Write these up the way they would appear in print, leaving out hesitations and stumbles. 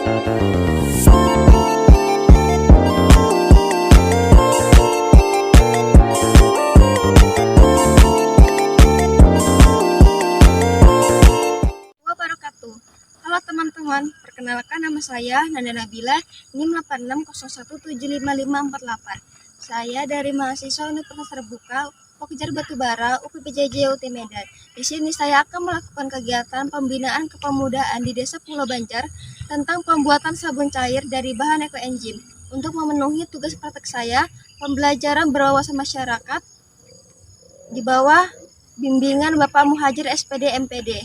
Wabarakatuh. Halo teman-teman, perkenalkan nama saya Nanda Nabila, NIM 8601755548. Saya dari mahasiswa Universitas Terbuka Pokjar Batubara UPPJJ UT Medan. Di sini saya akan melakukan kegiatan pembinaan kepemudaan di Desa Pulau Banjar tentang pembuatan sabun cair dari bahan ekoenzim. Untuk memenuhi tugas praktek saya, pembelajaran berwawasan masyarakat di bawah bimbingan Bapak Muhajir SPD MPD.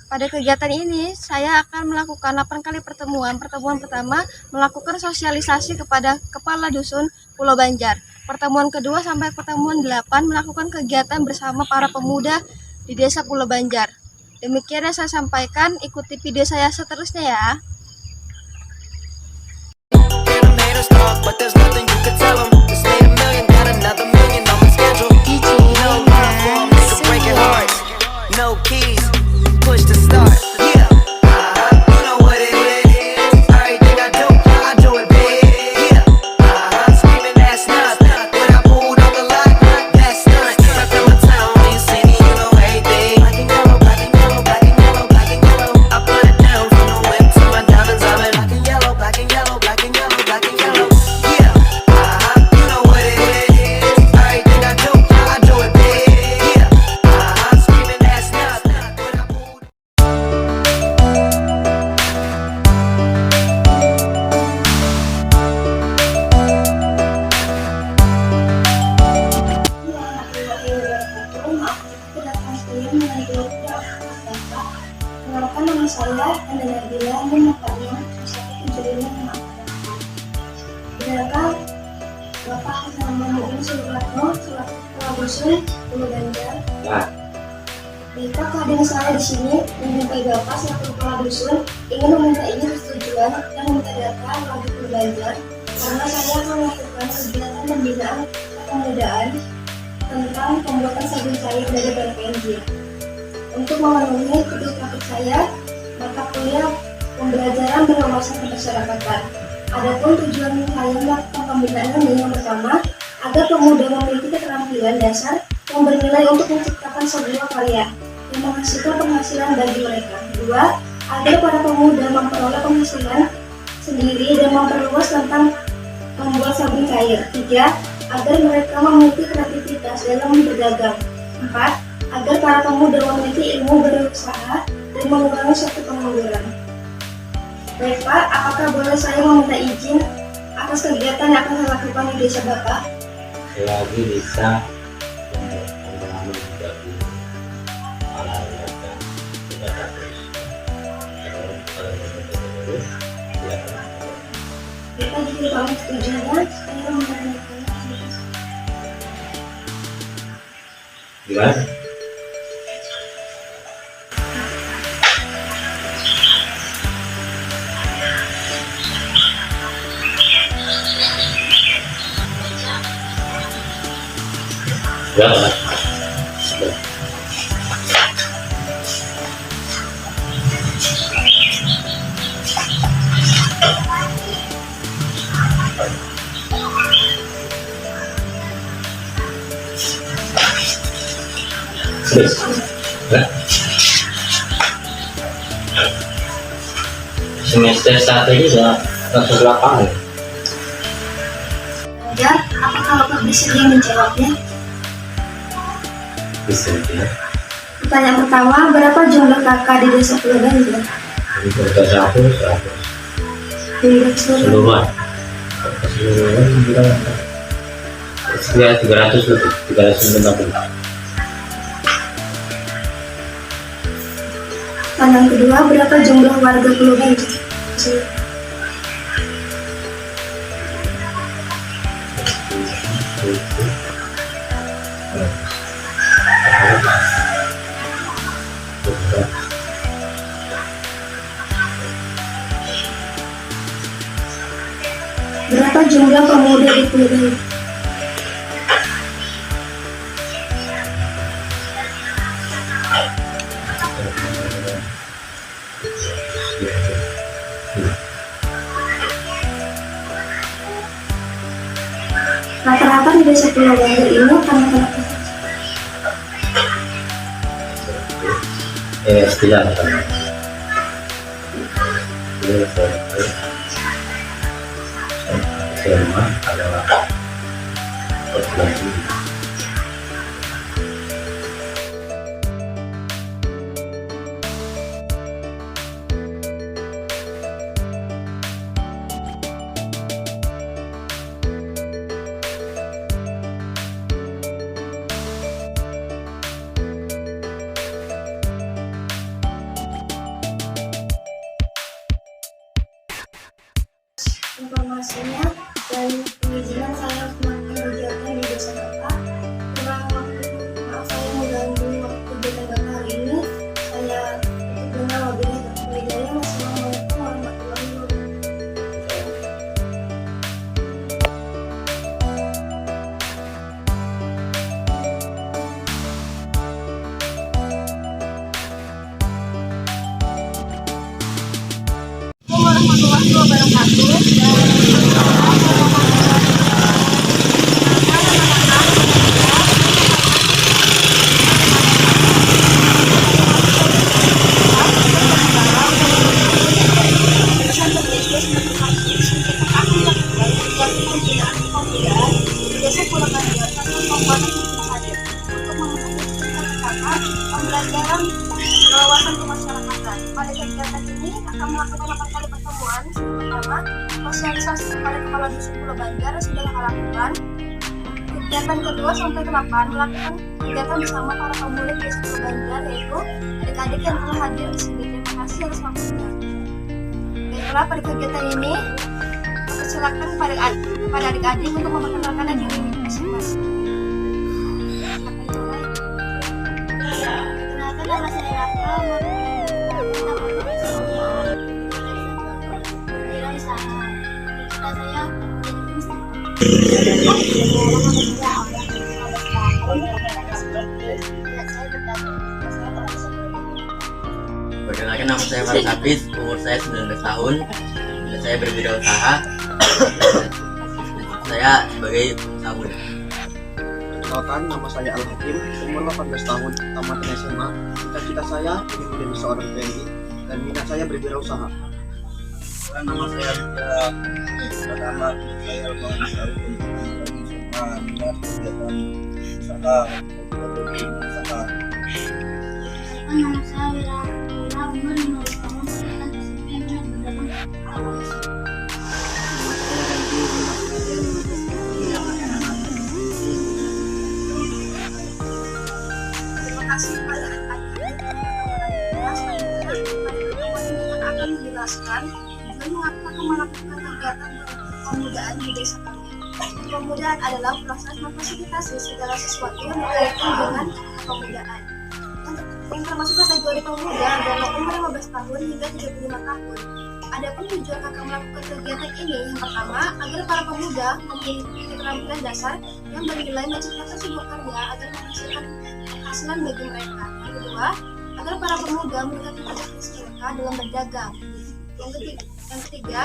Pada kegiatan ini, saya akan melakukan 8 kali pertemuan. Pertemuan pertama, melakukan sosialisasi kepada Kepala Dusun Pulau Banjar. Pertemuan kedua sampai pertemuan 8, melakukan kegiatan bersama para pemuda di Desa Pulau Banjar. Demikian yang saya sampaikan, ikuti video saya seterusnya ya. Push to start. Yeah. You know what it is. Everything I do it big. Yeah. Screaming that's nothing. When I pulled on the lot, that's nothing. I feel my town in the city, you know everything. Black and yellow, black and yellow, black and yellow, black and yellow. I put it down from the whip to my diamonds. I'm in black and yellow, black and yellow, black and yellow, black and yellow. Yeah. You know what it is. Everything I do it big. Yeah. Screaming that's nothing. When I pulled. Perkenalkan nama saya Nanda Nabila, NIM 8601755548. Benarkah Bapak Hasan Mamuin Suratno selaku Kepala Dusun Pulau Banjar? Jika kehadiran saya di sini menjumpai Bapak selaku Kepala Dusun ingin meminta izin persetujuan dan meminta data warga Pulau Banjar karena saya akan melakukan kegiatan pembinaan kepemudaan tentang pembuatan sabun cair dari bahan ekoenzim. Untuk memenuhi tugas praktik saya, mata kuliah pembelajaran berwawasan kemasyarakatan. Adapun tujuan saya melakukan pembinaan ini yang pertama, agar pemuda memiliki keterampilan dasar yang bernilai untuk menciptakan sebuah karya yang menghasilkan penghasilan bagi mereka. Kedua, agar para pemuda memperoleh penghasilan sendiri dan memperluas tentang membuat sabun cair. Tiga, agar mereka memiliki kreativitas dalam berdagang. Empat, agar para pemuda memiliki ilmu berusaha dan mengurangi suatu pengangguran. Baik Pak, apakah boleh saya meminta izin atas kegiatan yang akan saya lakukan di desa Bapak? Selagi bisa pengalaman menjadi alat mereka tidak terus Kita jika Bapak setujunya, saya menanyakan. gimana? Ya, semester 1 ini sudah langsung lapangan. Ya, apakah Bapak bersedia menjawabnya? Bisa ya. Pertanyaan pertama, berapa jumlah kakak di desa Pulau Banjar? Jadi kalau 100 Hingga keseluruhan. keseluruhan kita sekitar 300 lebih 350. Pertanyaan kedua, berapa jumlah warga Pulau Banjar? Berapa jumlah pemuda di Pulau Banjar? Rata-rata di desa Pulau Banjar ini anak-anak Istilah misalnya. SMA adalah perguruan tinggi. informasinya dan perizinan saya melakukan kegiatan di desa Bapak. Kurang waktu, maaf saya mengganggu waktu kegiatan Bapak hari ini. Saya tutup dengan wabillahi taufiq wal hidayah. Wassalamualaikum warahmatullahi wabarakatuh. Warahmatullahi wabarakatuh. Pembelajaran wawasan kemasyarakatan. Pada kegiatan ini akan melakukan 8 kali pertemuan. Pertama, sosialisasi kepada kepala dusun Pulau Banjar sudah akan lakukan. Kegiatan kedua sampai 8 melakukan kegiatan bersama para pemuda di desa Pulau Banjar, yaitu adik-adik yang telah hadir di sini. Terima kasih atas waktunya. Baiklah, pada kegiatan ini silakan pada adik-adik untuk memperkenalkan diri masing-masing. Perkenalkan, nama saya Raka. Perkenalkan, nama saya Faris Hafiz, umur saya 19 tahun. Saya berwirausaha. Saya sebagai pengusaha muda. Perkenalkan, nama saya Al Hakim, umur 18 tahun, tamat SMA. Cita-cita saya ingin menjadi seorang PNI dan minat saya berwirausaha. Nama saya Rizka. Pertama, saya berusaha untuk menjadi seorang minat kegiatan usaha. Nama saya Wira, umur 15 tahun, saya SMP bergabung Terima kasih pada adik-adik yang akan menjelaskan dan mengapa melakukan kegiatan pemudaan di desa kami. Pemudaan adalah proses memfasilitasi segala sesuatu yang berkaitan dengan pemudaan. Yang termasuk kategori pemuda adalah umur 15 tahun hingga 35 tahun. Adapun tujuan kakak melakukan kegiatan ini, yang pertama, agar para pemuda memiliki keterampilan dasar yang bernilai menciptakan sebuah karya agar menghasilkan penghasilan bagi mereka. Yang kedua, agar para pemuda meningkatkan kapasitas mereka dalam berdagang. Yang ketiga,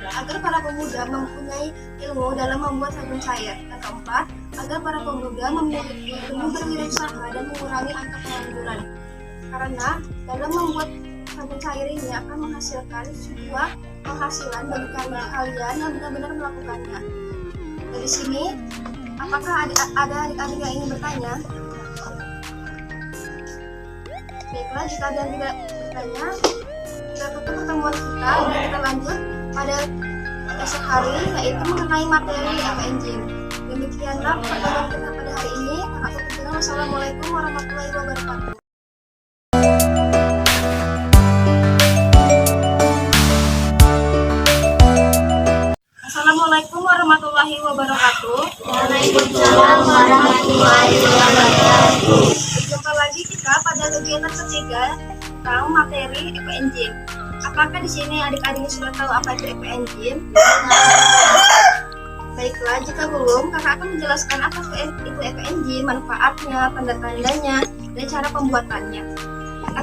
agar para pemuda mempunyai ilmu dalam membuat sabun cair. Yang keempat, agar para pemuda memiliki ilmu berwirausaha dan mengurangi angka pengangguran. Karena dalam membuat sabun cair ini akan menghasilkan sebuah penghasilan bagi kalian yang benar-benar melakukannya. Dari sini, apakah ada adik-adik yang ingin bertanya? Baiklah, jika ada yang tidak bertanya, kita tutup pertemuan kita dan kita lanjut pada esok hari, yaitu mengenai materi FNJ. Demikianlah pertemuan kita pada hari ini. Kakak tutup dengan wassalamualaikum warahmatullahi wabarakatuh. Assalamualaikum warahmatullahi wabarakatuh. Waalaikumsalam warahmatullahi wabarakatuh. Berjumpa lagi kita pada kegiatan ketiga tentang materi EPNJ. Apakah di sini adik-adik sudah tahu apa itu EPNJ? Baiklah, jika belum, kakak akan menjelaskan apa itu EPNJ, manfaatnya, tanda-tandanya, dan cara pembuatannya.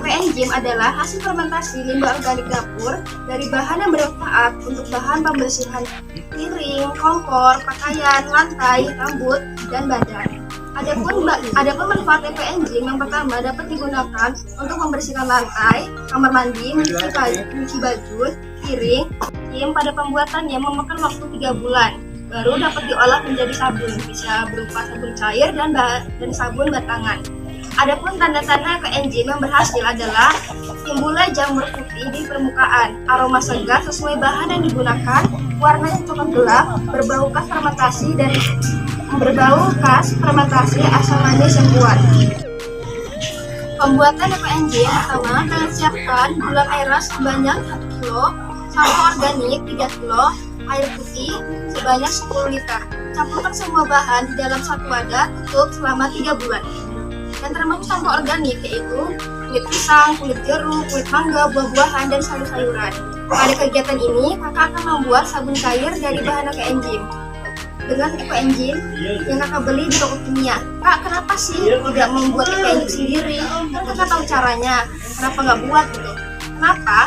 Enzim adalah hasil fermentasi limbah organik dapur dari bahan yang bermanfaat untuk bahan pembersihan piring, kompor, pakaian, lantai, rambut, dan badan. Adapun manfaat enzim yang pertama dapat digunakan untuk membersihkan lantai, kamar mandi, mencuci baju, piring. Pada pembuatannya memakan waktu 3 bulan. Baru dapat diolah menjadi sabun, bisa berupa sabun cair dan sabun batangan. Adapun tanda-tanda enzim yang berhasil adalah timbulnya jamur putih di permukaan, aroma segar sesuai bahan yang digunakan, warna yang coklat gelap, berbau khas fermentasi asam manis yang kuat. Pembuatan enzim pertama dengan siapkan gula merah sebanyak 1 kg, sampo organik 3 kg, air putih sebanyak 10 liter. Campurkan semua bahan di dalam satu wadah, tutup selama 3 bulan. Dan termasuk sampo organik yaitu kulit pisang, kulit jeruk, kulit mangga, buah-buahan, dan sayur-sayuran. Pada kegiatan ini, kakak akan membuat sabun cair dari bahan enzim. Dengan enzim yang kakak beli di toko kimia. Kak, kenapa sih tidak membuat enzim sendiri? Kan kakak tahu caranya, kenapa nggak buat gitu? Kenapa?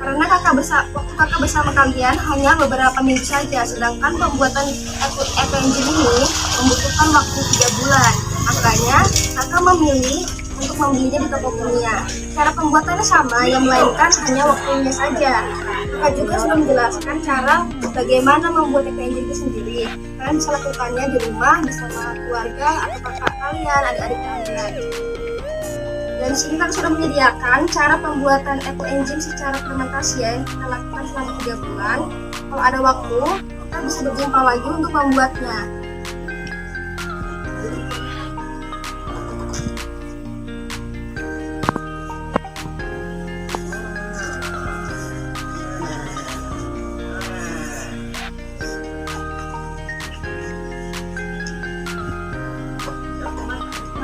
Karena waktu kakak bersama kalian hanya beberapa minggu saja, sedangkan pembuatan enzim ini membutuhkan waktu 3 bulan. Makanya kakak memilih untuk membelinya di toko kimia. Cara pembuatannya sama, yang melainkan hanya waktunya saja. Kakak juga sudah menjelaskan cara bagaimana membuat enzim itu sendiri. Kalian bisa lakukannya di rumah bersama keluarga atau kakak kalian, adik-adik kalian. Dan di sini kakak sudah menyediakan cara pembuatan enzim secara fermentasi yang kita lakukan selama 3 bulan. Kalau ada waktu, kita bisa berjumpa lagi untuk membuatnya.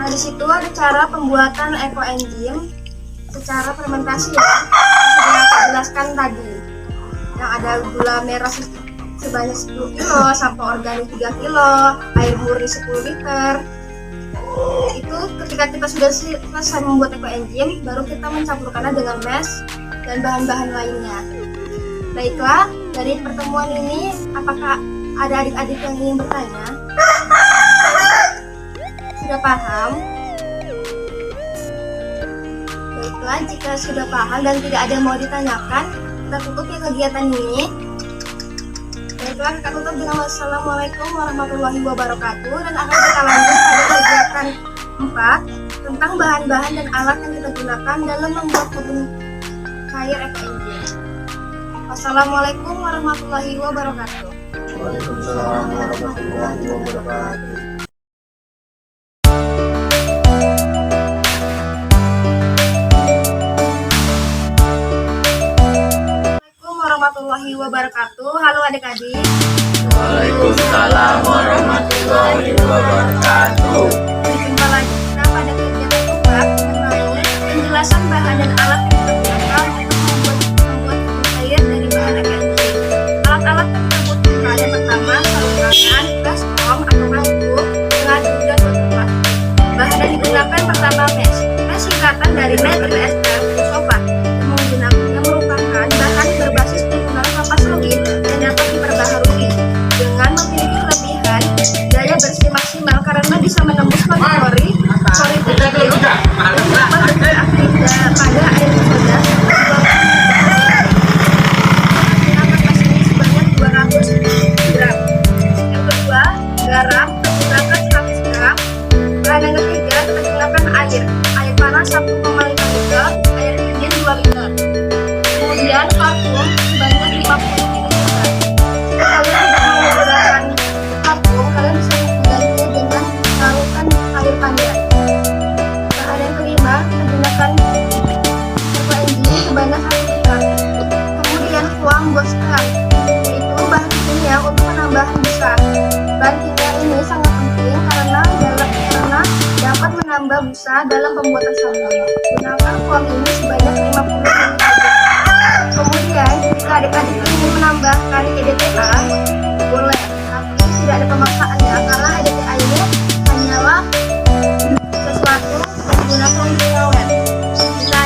Nah, di situ ada cara pembuatan enzim secara fermentasi ya, yang sudah saya jelaskan tadi. Yang ada gula merah sebanyak 10 kg, sampo organik 3 kg, air murni 10 liter. Itu ketika kita sudah selesai membuat enzim, baru kita mencampurkannya dengan mes dan bahan-bahan lainnya. Baiklah, dari pertemuan ini, apakah ada adik-adik yang ingin bertanya? Sudah paham? Baiklah, jika sudah paham dan tidak ada yang mau ditanyakan, kita tutup ya kegiatan ini. Baiklah, kita tutup dengan wassalamualaikum warahmatullahi wabarakatuh, dan akan kita lanjut pada kegiatan 4 tentang bahan-bahan dan alat yang kita gunakan dalam membuat sabun cair enzim. Wassalamualaikum warahmatullahi wabarakatuh. Waalaikumsalam warahmatullahi wabarakatuh. Warahmatullahi wabarakatuh. Halo adik-adik. Waalaikumsalam warahmatullahi wabarakatuh. Berjumpa lagi kita pada kegiatan 4 mengenai penjelasan bahan dan alat yang kita gunakan untuk membuat sabun cair dari bahan enzim. Alat-alat yang kita butuhkan yang pertama sarung tangan, baskom atau mangkuk, pengadu dan botol plastik. Bahan yang digunakan pertama mes. Mes singkatan dari methyl ester sulfat yang merupakan bahan berbasis kelapa sawit dan dapat diperbaharui dengan memiliki kelebihan daya bersih maksimal karena bisa menembus pori kecil dan dapat bereaksi pada air soda. Menggunakan mes ini sebanyak 200 gram. Yang kedua, garam menggunakan 100 gram. Bahan yang ketiga, kita gunakan air panas 1,5 liter, air dingin 2 liter. Kemudian parfum sebanyak 50 ml. Jika kalian tidak mau menggunakan parfum, kalian bisa menggantinya dengan larutkan air pandan. Bahan yang kelima, kita gunakan enzim sebanyak 1 liter. Kemudian foam goskan, yaitu bahan kimia untuk penambahan busa. Bahan kimia ini sangat penting karena dapat menambah busa dalam pembuatan sabun. Gunakan foam ini sebanyak 50 ml. Kemudian, jika adik-adik ingin menambahkan EDTA, boleh, tapi tidak ada pemaksaannya karena EDTA ini hanyalah sesuatu yang digunakan untuk awet. Jika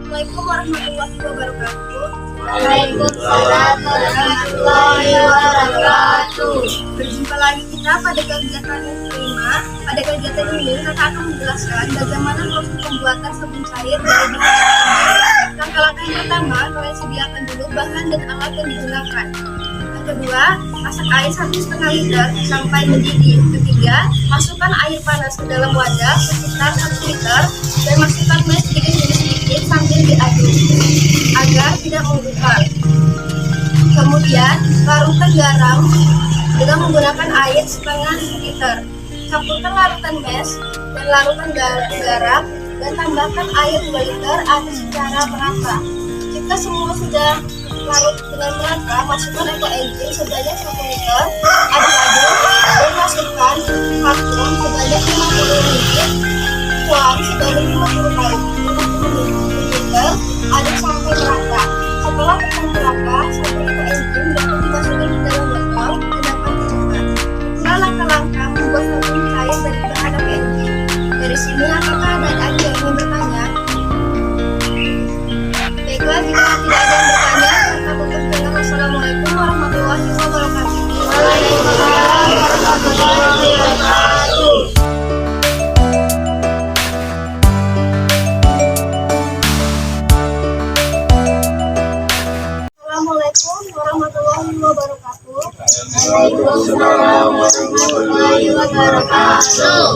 Assalamualaikum warahmatullahi wabarakatuh. Waalaikumsalam warahmatullahi wabarakatuh. Berjumpa lagi kita pada kegiatan yang kelima. Pada kegiatan ini kakak akan menjelaskan bagaimana proses pembuatan sabun cair dari bahan air. Langkah-langkah yang pertama, kalian sediakan dulu bahan dan alat yang digunakan. Yang kedua, masak air 1,5 liter sampai mendidih. Ketiga, masukkan air panas ke dalam wadah sekitar 1 liter dan masukkan mes sedikit demi sedikit sambil diaduk agar tidak menggumpal. Kemudian, larutkan garam dengan menggunakan air setengah liter. Campurkan larutan mes dan larutan garam dan tambahkan air 2 liter, aduk secara merata. Jika semua sudah larut dengan merata, masukkan eco engine sebanyak 1 liter, aduk-aduk dan masukkan vakum sebanyak 50 liter, tuang sebanyak 50 liter, aduk sampai merata. Setelah tercampur merata, sabun eco engine dapat dimasukkan ke dalam botol dan dapat dicetak. Itulah langkah-langkah membuat sabun cair dari bahan eco engine. Dari sini, apakah ada yang ingin bertanya? Baiklah, jika tidak ada yang bertanya, kita tutup dengan Wassalamualaikum warahmatullahi wabarakatuh. Waalaikumsalam warahmatullahi wabarakatuh. Assalamualaikum warahmatullahi wabarakatuh. Waalaikumsalam warahmatullahi wabarakatuh.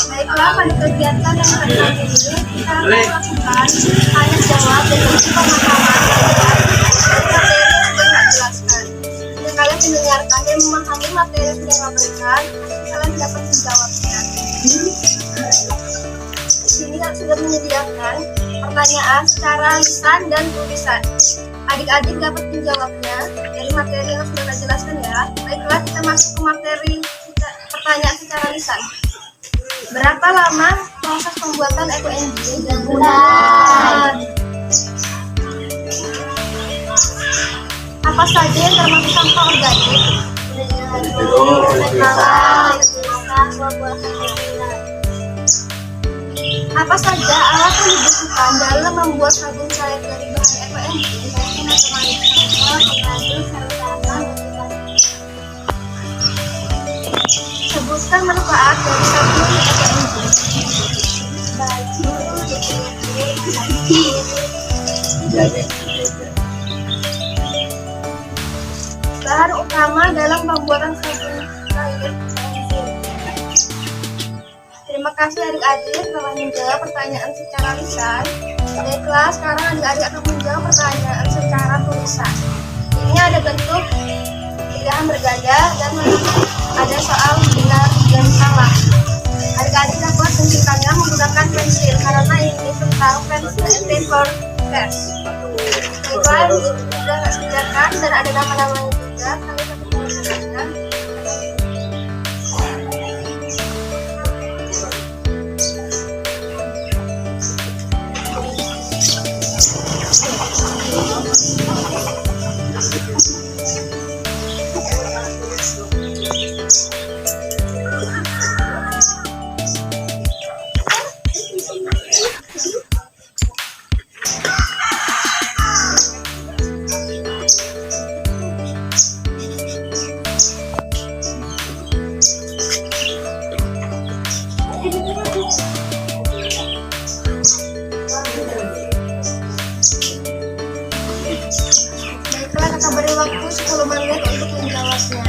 Baiklah, pada kegiatan yang kali ini kita akan melakukan tanya jawab dan uji pemahaman terkait materi yang sudah saya jelaskan. Jika kalian mendengarkan dan memahami materi yang sudah saya berikan, kalian dapat menjawabnya. Di sini sudah menyediakan pertanyaan secara lisan dan tulisan. Adik-adik dapat menjawabnya dari materi yang sudah saya jelaskan ya. Baiklah, kita masuk ke materi pertanyaan secara lisan. Berapa lama proses pembuatan eco engine? 6 bulan. Apa saja yang termasuk sampah organik? Apa saja alat yang dibutuhkan dalam membuat sabun cair dari bahan eco engine? Sebutkan manfaat dari sabun eco engine. Bahan utama dalam pembuatan sabun cair eco engine. Terima kasih adik-adik telah menjawab pertanyaan secara lisan. Baiklah, sekarang adik-adik akan menjawab pertanyaan secara tulisan. Ini ada bentuk pilihan bergaya dan ada soal benar dan salah. Adik-adik dapat menentukannya menggunakan pensil karena ini tentang pensil and paper test. Baiklah, sudah saya sediakan dan ada nama-namanya juga. Kalian dapat menggunakannya. Baiklah, kakak beri waktu 10 menit untuk menjawabnya.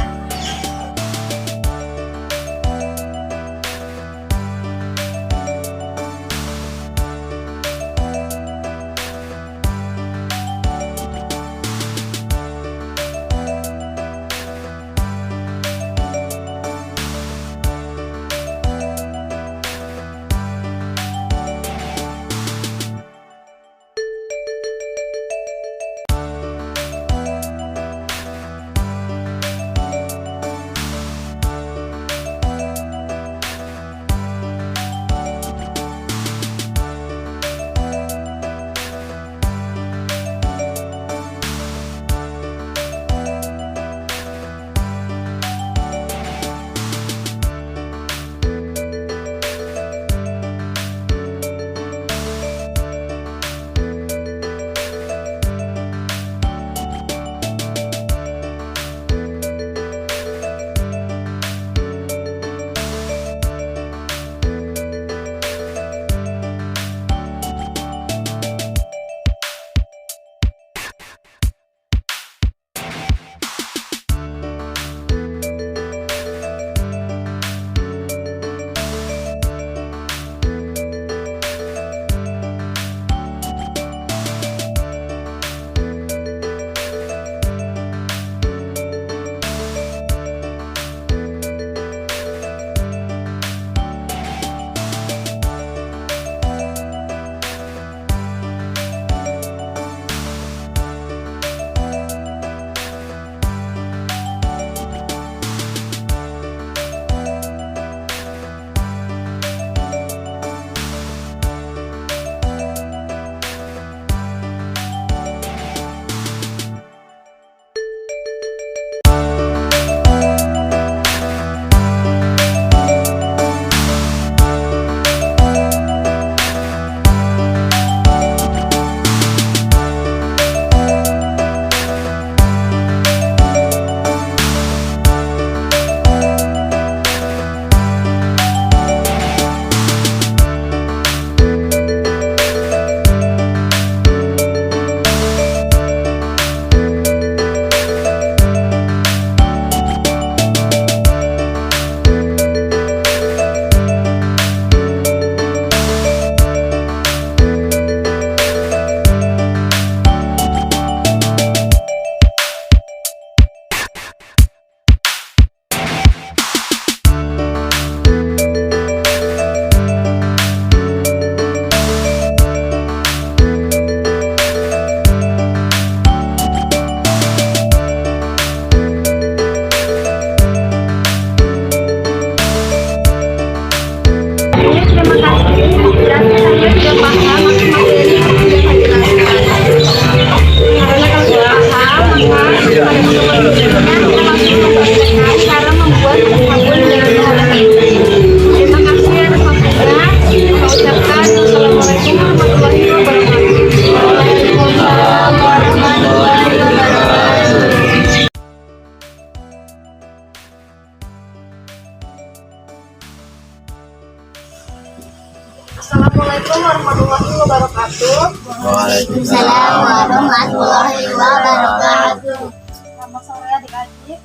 Waalaikumsalam warahmatullahi wabarakatuh. Selamat sore adik-adik.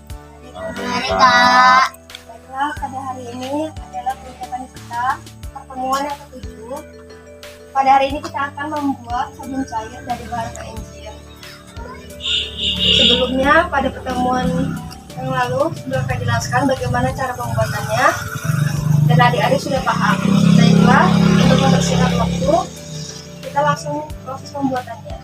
Mari Kak. Baiklah, pada hari ini adalah kegiatan kita pertemuan yang ke-7. Pada hari ini kita akan membuat sabun cair dari bahan KNCM. Sebelumnya pada pertemuan yang lalu sudah saya jelaskan bagaimana cara pembuatannya dan adik-adik sudah paham. Baiklah, untuk mempersingkat waktu, kita langsung proses pembuatannya.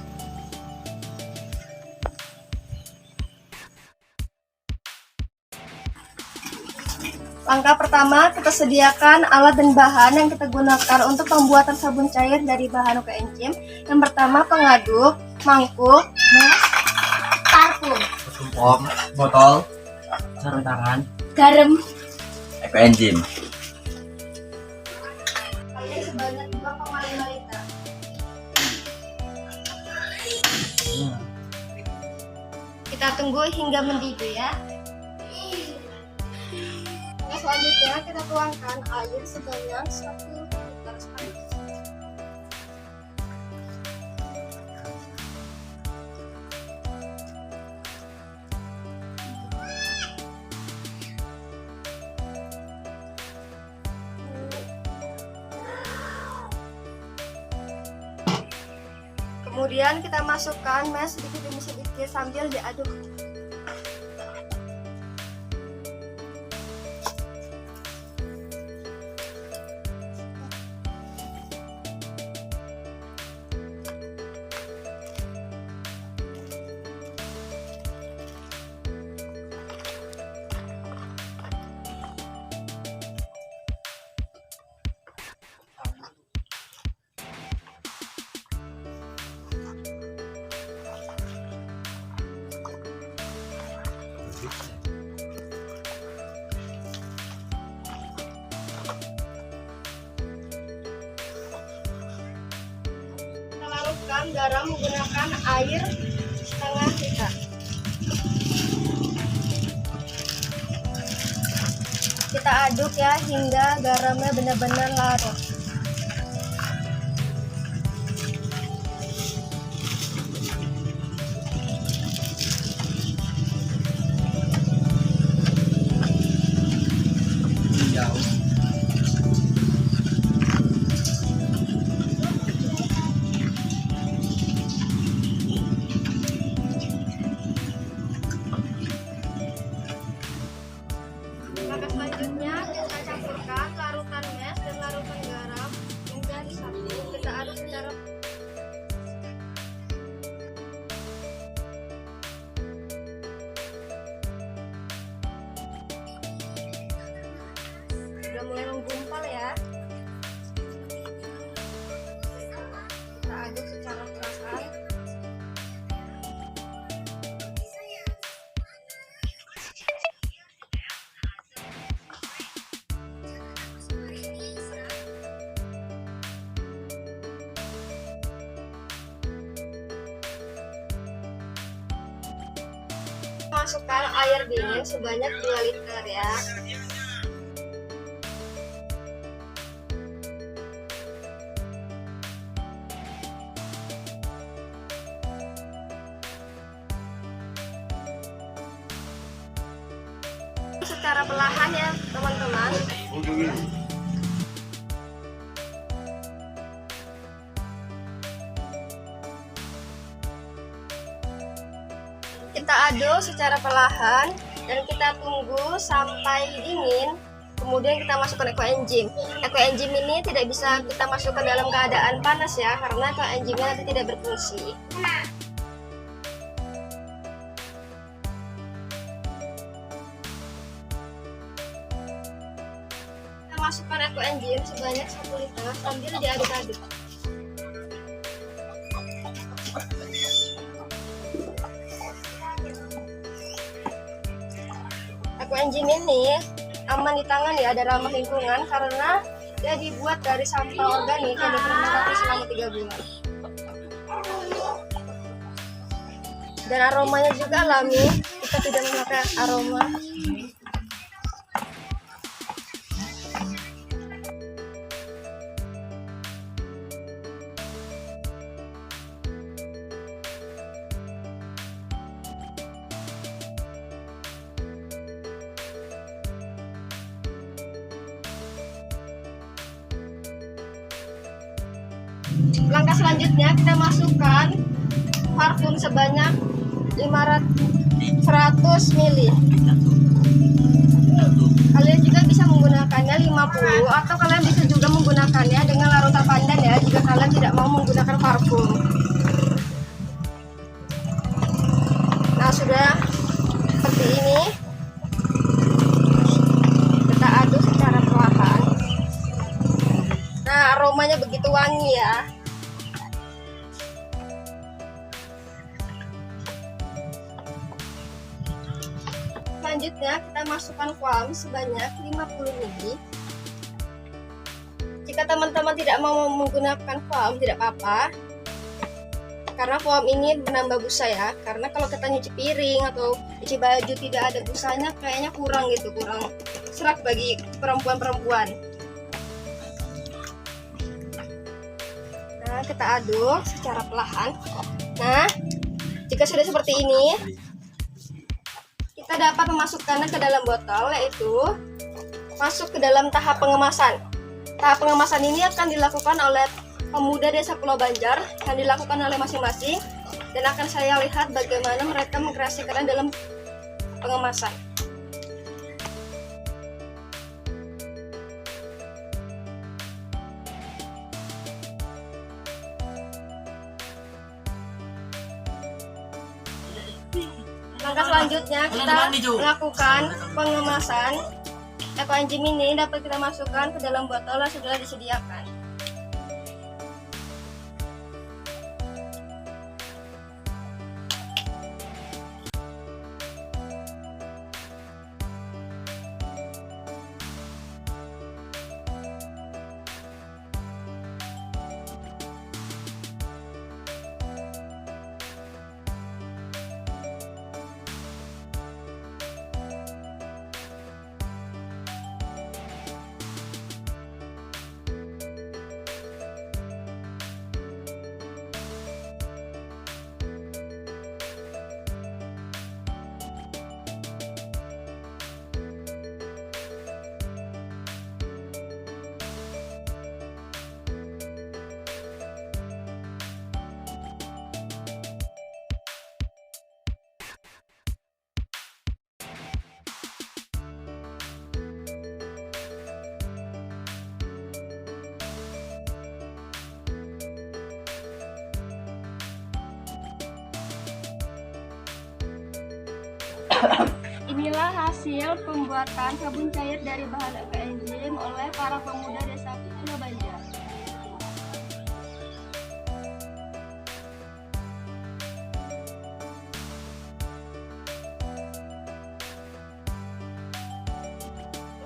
Langkah pertama, kita sediakan alat dan bahan yang kita gunakan untuk pembuatan sabun cair dari bahan KNCM. Yang pertama, pengaduk, mangkuk, Parfum. Pom, botol, sarung tangan, Garam. ekoenzim. air sebanyak 2,5 liter. Kita tunggu hingga mendidih ya. Nah, selanjutnya kita tuangkan air sebanyak 1 liter sekaligus. Kemudian kita masukkan mes sedikit demi sedikit sambil diaduk. Kita larutkan garam menggunakan air setengah liter. Kita aduk ya hingga garamnya benar-benar larut. Langkah selanjutnya kita campurkan larutan mes dan larutan garam menjadi satu. Kita aduk secara sudah mulai menggumpal ya. Kita aduk secara perlahan. Masukkan air dingin sebanyak 2 liter ya. Secara perlahan ya teman-teman. Kita aduk secara perlahan dan kita tunggu sampai dingin. Kemudian kita masukkan ekoenzim. Ekoenzim ini tidak bisa kita masukkan dalam keadaan panas ya, karena ekoenzimnya nanti tidak berfungsi. Kita masukkan ekoenzim sebanyak 1 liter sambil diaduk-aduk. Ekoenzim ini aman di tangan ya, ada ramah lingkungan karena dia dibuat dari sampah organik yang difermentasi selama 3 bulan. Dan aromanya juga alami, kita tidak memakai aroma. Langkah selanjutnya kita masukkan parfum sebanyak 100 ml. Kalian juga bisa menggunakannya 50 atau kalian bisa juga menggunakannya dengan larutan pandan ya, jika kalian tidak mau menggunakan parfum. Nah, sudah seperti ini. Kita aduk secara perlahan. Nah, aromanya begitu wangi ya. Selanjutnya kita masukkan foam sebanyak 50 ml. Jika teman-teman tidak mau menggunakan foam tidak apa-apa, karena foam ini menambah busa ya. Karena kalau kita nyuci piring atau nyuci baju tidak ada busanya, kayaknya kurang gitu, kurang serak bagi perempuan-perempuan. Nah, kita aduk secara perlahan. Nah, jika sudah seperti ini, kita dapat memasukkannya ke dalam botol, yaitu masuk ke dalam tahap pengemasan. Tahap pengemasan ini akan dilakukan oleh pemuda desa Pulau Banjar, yang dilakukan oleh masing-masing, dan akan saya lihat bagaimana mereka mengkreasikannya dalam pengemasan. Langkah selanjutnya kita melakukan pengemasan. Ekoenzim ini dapat kita masukkan ke dalam botol yang sudah disediakan. Inilah hasil pembuatan sabun cair dari bahan ekoenzim oleh para pemuda desa Pulau Banjar.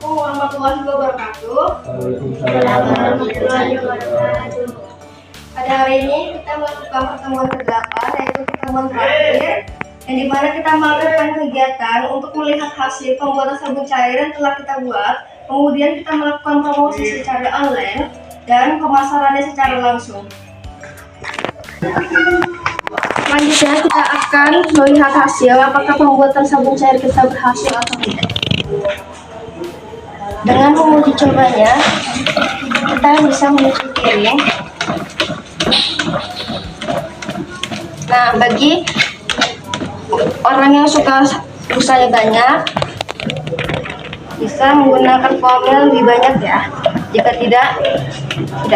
Assalamualaikum warahmatullahi wabarakatuh. Pada hari ini kita melakukan pertemuan ke-8, yaitu pertemuan terakhir, yang dimana kita melakukan kegiatan untuk melihat hasil pembuatan sabun cair yang telah kita buat. Kemudian kita melakukan promosi secara online dan pemasarannya secara langsung. Selanjutnya kita akan melihat hasil apakah pembuatan sabun cair kita berhasil atau tidak. Dengan menguji cobanya, kita bisa menyuci piring. Nah, bagi orang yang suka busanya banyak, bisa menggunakan foamnya lebih banyak ya. Jika tidak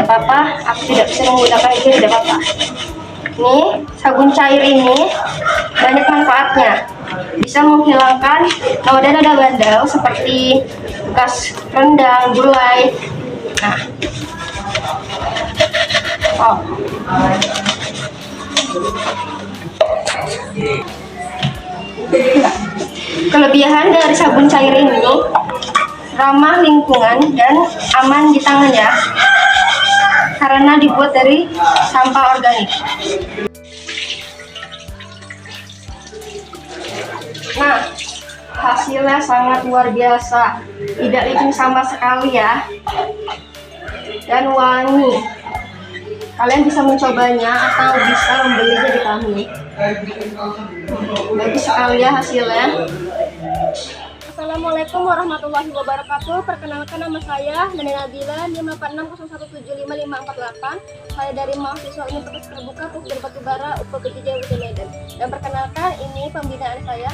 apa-apa. Aku tidak bisa menggunakan itu, tidak apa-apa. Ini sabun cair ini banyak manfaatnya. Bisa menghilangkan noda-noda bandel seperti bekas rendang, gulai. Nah, kelebihan dari sabun cair ini ramah lingkungan dan aman di tangan ya, karena dibuat dari sampah organik. Nah, hasilnya sangat luar biasa, tidak licin sama sekali ya, dan wangi. Kalian bisa mencobanya atau bisa membelinya di kami. Bagus sekali ya hasilnya. Assalamualaikum warahmatullahi wabarakatuh. Perkenalkan nama saya Nani Nabila 54601755448. Saya dari mahasiswa Universitas Terbuka Pusdar Batubara UPGJ Jawa Medan. Dan perkenalkan ini pembinaan saya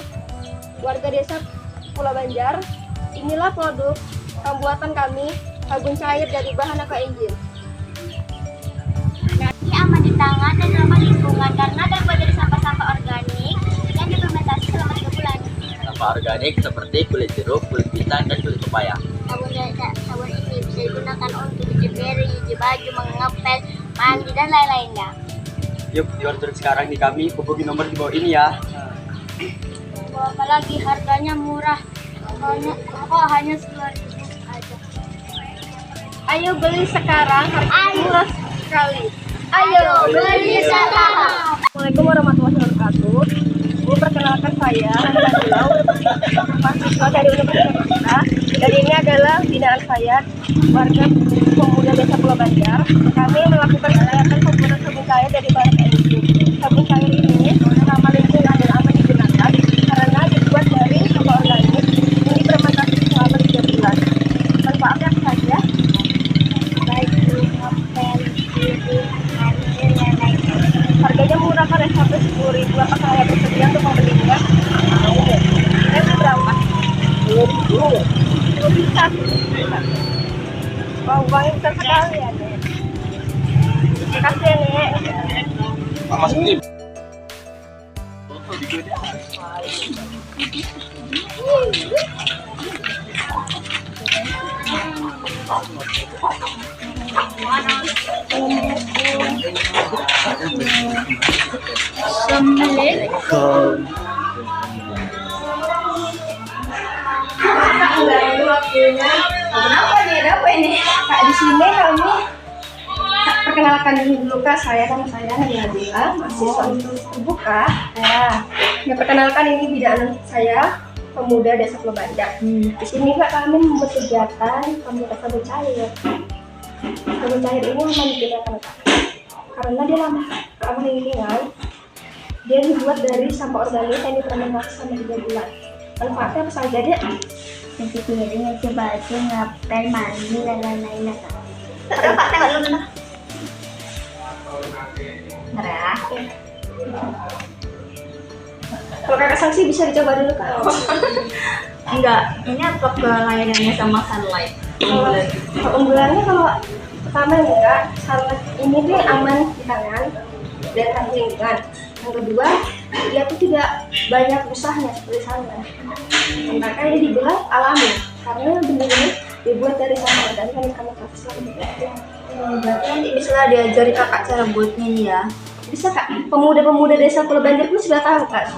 warga desa Pulau Banjar. Inilah produk pembuatan kami sabun cair dari bahan aqua engine. Ini aman di tangan dan ramah lingkungan karena terbuat dari sampah-sampah organik dan difermentasi selama 3 bulan. Sampah organik seperti kulit jeruk, kulit pisang, dan kulit pepaya. Sabun ini bisa digunakan untuk cuci piring, cuci baju, mengepel, mandi, dan lain-lainnya. Yuk, di order sekarang di kami, hubungi nomor di bawah ini ya. Apalagi harganya murah, hanya 10.000 aja. Ayo beli sekarang, harga murah sekali. Ayo beli sekarang. Assalamualaikum warahmatullahi wabarakatuh. Ini perkenalkan saya Nani Nabila, mahasiswa dari Universitas Terbuka. Dan ini adalah binaan saya warga pemuda desa Pulau Banjar. Kami melakukan kegiatan pembuatan sabun cair dari bahan engine. Sabun cair ini ramah lingkungan dan aman digunakan karena dibuat dari sampah organik yang difermentasi selama 3 bulan. Manfaatnya apa saja? Baju, ngepel, cuci, mandi, dan lain-lain. Harganya murah kan, sampai 10.000. Apakah saya bersedia untuk membelinya? Ini berapa? 10.000. Bisa. Wah, uangnya besar sekali ya, Nek. Terima kasih ya, Nek. Mas ini. Kenapa nih? Ada apa ini? Kak, di sini kami perkenalkan dulu Kak, nama saya Nani Nabila, mahasiswa Universitas Terbuka. Ya, perkenalkan ini bidang saya pemuda desa Pulau Banjar. Di sini Kak, kami membuat kegiatan pembuatan sabun cair. Sabun cair ini aman digunakan Kak, karena dia ramah lingkungan. Dia dibuat dari sampah organik yang difermentasi selama 3 bulan. Manfaatnya apa saja, Dek? Cuci piring, cuci baju, ngepel, mandi, dan lain-lainnya. Pak, tengok dulu. Merah. Kalau kakak sanksi bisa dicoba dulu Kak. Enggak, ini apa kelayanannya sama sunlight? Kalau unggulannya kalau pertama enggak, sunlight ini dia aman di tangan dan ramah lingkungan. Yang kedua, dia tuh tidak banyak usahanya seperti sunlight. Maka ini dibilang alami karena benar-benar dibuat dari sampah organik yang difermentasi selama 3 bulan. Berarti nanti bisa diajari kakak cara buatnya ya. Bisa Kak, pemuda-pemuda desa Pulau Banjar pun sudah tahu Kak.